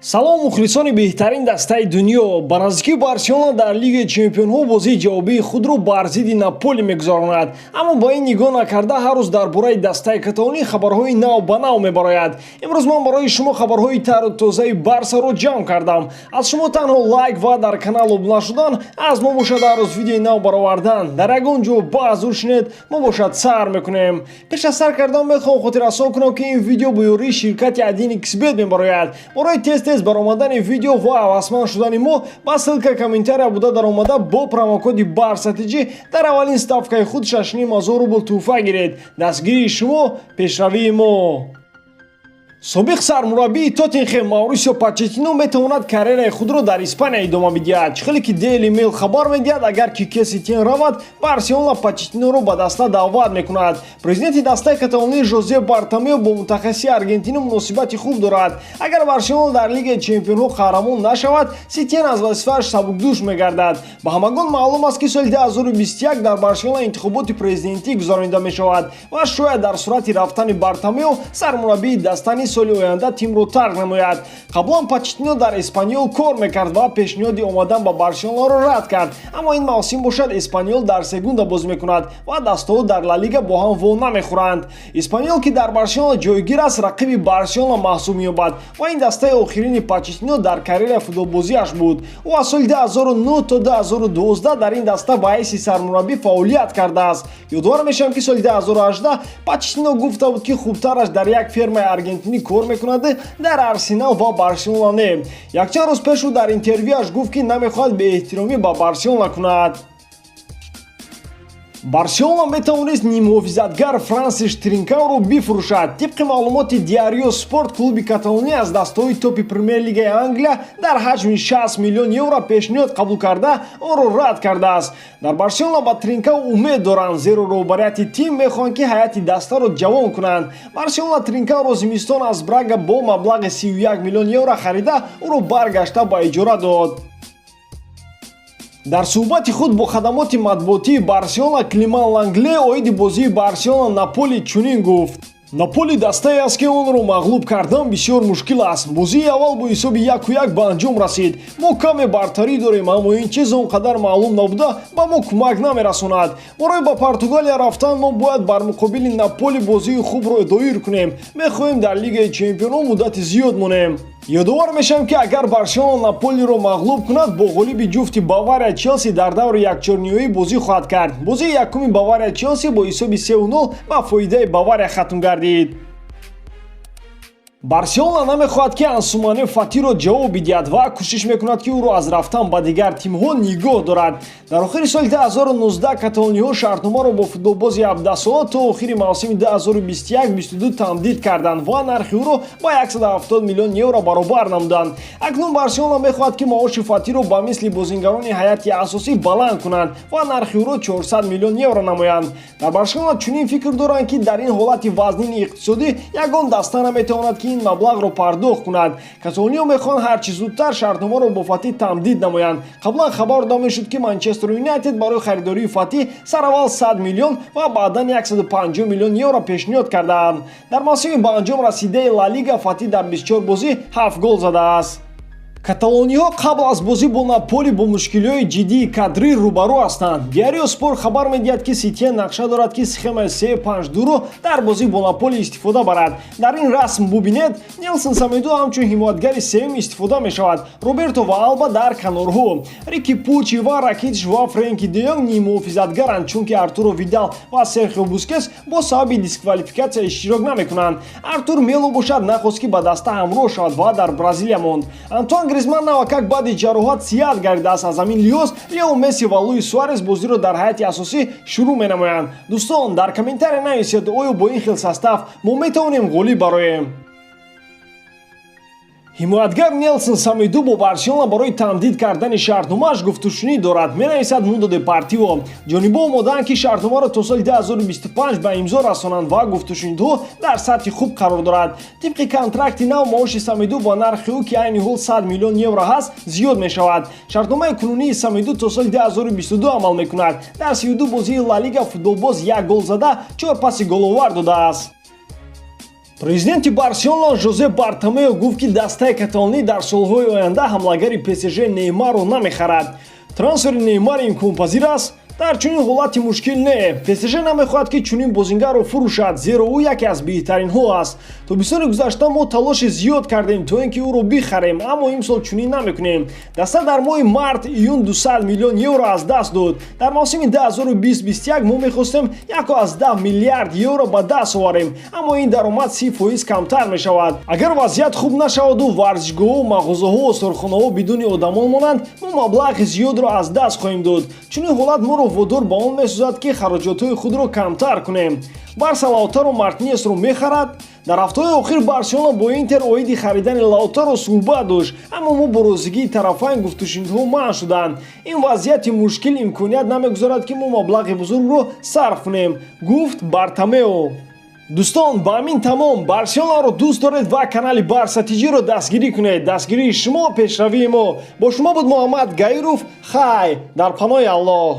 салом мухлисони беҳтарин дастаи дунё. Ба наздикии Барселона дар Лигаи Чемпионҳо бозии ҷавобии худро бар зидди Наполи мегузаронад. Аммо ба ин нигоҳ накарда ҳар рӯз дар бораи дастаи каталонӣ хабарҳои нав ба нав мебарояд. Имрӯз ман барои шумо хабарҳои тару тозаи Барсаро ҷамъ кардам. Аз шумо танҳо лайк ва дар канал обуна шудан, аз мо бошад ҳар рӯз видеои нав баровардан. Дар ягон ҷо баъз шунед, мо бошад сар мекунем. Пеш аз сар кардан мехоҳам хотиррасон кунам, ки ин видео бо ёрии ширкати Адини Ксбет мебарояд. Барои тез баромадани видео ва ҳавасманд шудани мо ба ссилка комментария буда даромада бо промокоди БАРСАТЖ дар аввалин ставкаи худ 6500 рубл туҳфа гиред. Дастгирии шумо, пешравии мо. собиқ сармураббии Тоттенхем МАУРИСИО ПОЧЕТИНО метавонад карьераи худро дар Испания идома бидиҳад. Чихеле ки Daily Mail хабар медиҳад, агар Кике Сетиен равад, Барселона Почетиноро ба даста даъват мекунад. Президенти дастаи каталонӣ Жозе Бартомео бо мутахассиси Аргентина муносибати хуб дорад. Агар Барселона дар Лигаи Чемпионҳо қаҳрамон нашавад, Сетиен аз вазифааш сабукдӯш мегардад. Ба ҳамагон маълум аст, ки соли 2021 дар Барселона интихоботи президентӣ гузаронида мешавад ва шояд дар сурати рафтани Бартомео сармураббии дастани соли оянда тимро тарк намояд. Қаблан Почетино дар Испаньол кор мекард ва пешниҳоди омадан ба Барселонаро рад кард. Аммо ин мавсим бошад Испаньол дар сегунда бозӣ мекунад ва дастаҳо дар Ла Лига бо ҳам во намехӯранд. Испаньол ки дар Барселона ҷойгир аст, рақиби Барселона маҳсуб меёбад ва ин дастаи охирини Почетино дар карьераи футболбозиаш буд. Ӯ аз соли 2009 то 2012 дар ин даста ба ҳайси сармураббӣ фаъолият кардааст. Ёдовар мешавам, ки соли 2018 Почетино гуфта буд, ки хубтараш дар як фермаи аргентинӣ кор мекунад, дар Арсенал ва Барселона не. Якчанд рӯз пеш ӯ дар интервюаш гуфт, ки намехоҳад беэҳтиромӣ ба Барселона кунад. Барселона метавонист нимуҳофизатгар Франсиш Тринкауро бифурӯшад. Тибқи маълумоти Диарио Спорт, клуби Каталония аз дастаҳои топи Премер-лигаи Англия дар ҳаҷми 60 миллион евро пешниҳод қабул карда, онро рад кардааст. Дар Барселона ба Тринкау умед доранд, зеро роҳбарияти тим мехоҳанд, ки ҳайати дастаро ҷавон кунанд. Барселона Тринкауро зимистон аз Брага бо маблағи 31 миллион евро харида, ӯро баргашта ба иҷора дод. Дар суҳбати худ бо хадамоти матбуотии Барселона, Климан Лангле оиди бозии Барселона Наполи чунин гуфт: Наполи дастае аст, ки онро мағлуб кардан бисёр мушкил аст. Бозии аввал бо ҳисоби 1-1 ба анҷом расид. Мо каме бартарӣ дорем, аммо ин чиз он қадар маълум набуда ба мо кӯмак намерасонад. Барои ба Португалия рафтан мо бояд бар муқобили Наполи бозии хубро доир кунем. Мехоҳем дар Лигаи Чемпионҳо муддати зиёд монем. Ёдовар мешавам, ки агар Барселона Наполиро мағлуб кунад, бо ғолиби ҷуфти Бавария Челси дар даври якчорниҳоӣ бозӣ хоҳад кард. Бозии якуми Бавария Челси бо ҳисоби 3-0 ба фоидаи Бавария хатм гардид. Барселона намехоҳад, ки Ансу Мане Фатиро ҷавоб бидиҳад ва кӯшиш мекунад, ки ӯро аз рафтан ба дигар тимҳо нигоҳ дорад. Дар охири соли 2019 каталониҳо шартномаро бо футболбози 17 сол то охири мавсими 2021-22 тамдид карданд ва нархи ӯро ба 170 миллион евро баробар намуданд. Акнун Барселона мехоҳад, ки маоши Фатиро ба мисли бозингарони ҳайати асосӣ баланд кунанд ва нархи ӯро 400 миллион евро намоянд. Дар Барселона чунин фикр доранд, ки дар ин ҳолати вазнини иқтисодӣ ягон даста наметавонад, ки ин маблағро пардохт кунад. Каталониё мехоҳанд ҳарчи зудтар шартномаро бо Фати тамдид намоянд. Қаблан хабар дода мешуд, ки Манчестер Юнайтед барои харидории Фати сараввал 100 миллион ва баъдан 150 миллион евро пешниҳод кардаанд. Дар мавсими ба анҷом расидаи Ла Лига Фати дар 24 бозӣ 7 гол задааст. Каталониҳо қабл аз бозӣ бо Наполи бо мушкилиҳои ҷиддии кадрӣ рӯбарӯ ҳастанд. Диарио Спорт хабар медиҳад, ки Сетиен нақша дорад, ки схемаи 3-5-2-ро дар бозӣ бо Наполи истифода барад. Дар ин расм бубинед, Нелсон Семейдо ҳамчун ҳимоятгари севим истифода мешавад. Роберто ва Алба дар канорҳо, Рики Пуч, Иван Ракитич ва Френки де Йонг нимуҳофизатгаранд, чунки Артуро Видал ва Серхио Бускетс бо сабаби дисквалификатсия иштирок намекунанд. Артур Мело бошад нахост, ки ба даста ҳамроҳ шавад ва дар Бразилия монд. Антуан Гризман навакак баъди ҷароҳат сият гардидааст. Аз ҳамин лиҳоз Лео Месси ва Луис Суарес бозиро дар ҳайати асосӣ шурӯъ менамоянд. Дӯстон, дар комментария нависед, оё бо ин хел состав мо метавонем ғолиб бароем. ҳимоятгар Нелсон Семейдо бо Барселона барои тамдид кардани шартномааш гуфтушунӣ дорад. Менависад Мундо Депортиво. ҷонибо омодаанд, ки шартномаро то соли 2025 ба имзо расонанд ва гуфтушуниҳо дар сатҳи хуб қарор дорад. Тибқи контракти нав маоши Семейдо ба нархи ӯ, ки айни ҳол 100 миллион евро ҳаст, зиёд мешавад. Шартномаи кунунии Семейдо то соли 2022 амал мекунад. Дар 32 бозии Ла Лига футболбоз 1 гол зада, 4 паси головар додааст. Президенти Барселона Жозе Бартомео гуфт ки дастаи каталонӣ дар солҳои оянда ҳамлагари ПСЖ Неймарро намехарад. Трансфери Неймар имконпазир аст? дар чунин ҳолати мушкил не. ПСЖ намехоҳад ки чунин бозингарро фурӯшад, зеро ӯ яке аз беҳтаринҳо аст. тобистони гузашта мо талоши зиёд кардем то ин ки ӯро бихарем, аммо имсол чунин намекунем. даста дар моҳи март июн 200 миллион евро аз даст дод. дар мавсими 2020-21 мо мехостем 1.10 миллиард евро ба даст оварем, аммо ин даромад 30% камтар мешавад. агар вазъият хуб нашаваду варзишгоҳҳо, мағозаҳо, осторхонаҳо бидуни одамон монанд, мо маблағи зиёдро аз даст хоҳем дод. чунин ҳолат моро водор ба он месозад ки хароҷотҳои худро камтар кунем. барса Лаутаро Мартинесро мехарад. дар ҳафтаҳои охир Барселона бо Интер оиди харидани Лаутаро суҳбат дошт, аммо мо бо розигии тарафайн гуфтушунидҳо манъ шуданд. ин вазъияти мушкил имконият намегузорад ки мо маблағи бузургро сарф кунем, гуфт Бартомео. дӯстон, ба ҳамин тамом. Барселонаро дӯст доред ва канали Барса ТВ-ро дастгирӣ кунед. дастгирии шумо пешравии мо. бо шумо буд Муҳаммад Гаиров. хай дар паноҳи Аллоҳ.